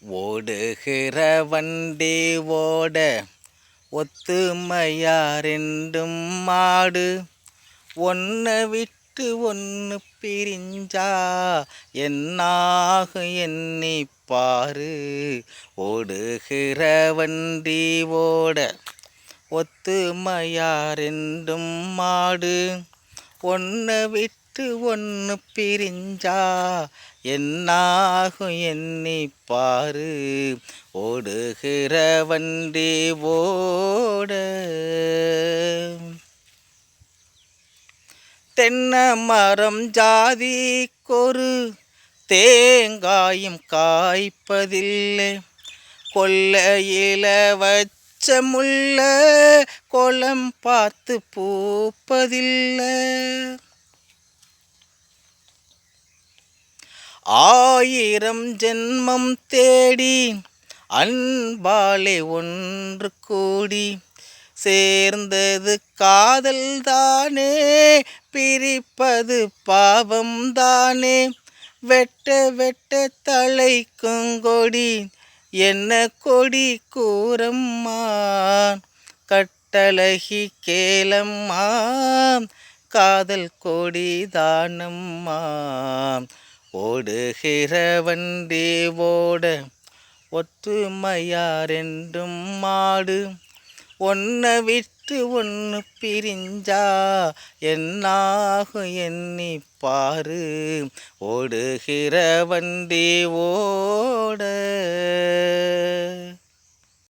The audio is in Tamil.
ஓடுகிற வண்டி ஓட ஒத்துமையா ரெண்டும் மாடு ஒன்றை விட்டு ஒன்று பிரிஞ்சா என்னாகும் எண்ணிப்பாரு. ஓடுகிற வண்டி ஓட ஒத்துமையா ரெண்டும் மாடு ஒன்றை விட்டு ஒன்று பிரிஞ்சா என்னாகும் எண்ணிப்பாரு. ஓடுகிற வண்டி ஓட தென்னை மரம் ஜாதிக்கொரு தேங்காயும் காய்ப்பதில்லை. கொல்லையில வச்ச முல்ல கோலம் பார்த்து பூப்பதில்லை. ஆயிரம் ஜென்மம் தேடி அன்பாலே ஒன்று கூடி சேர்ந்தது காதல் தானே, பிரிப்பது பாவம் தானே. வெட்ட வெட்ட தலைக்கும் கொடி என்ன கொடி கூறம்மா, கட்டழகி கேளம்மா, காதல் கொடி தானம்மா. ஓடுகிற வண்டி ஓட ஒற்றுமையா ரெண்டும் மாடு ஒன்றை விட்டு ஒன்று பிரிஞ்சா என்னாகும் எண்ணிப்பாரு. ஓடுகிற வண்டி ஓட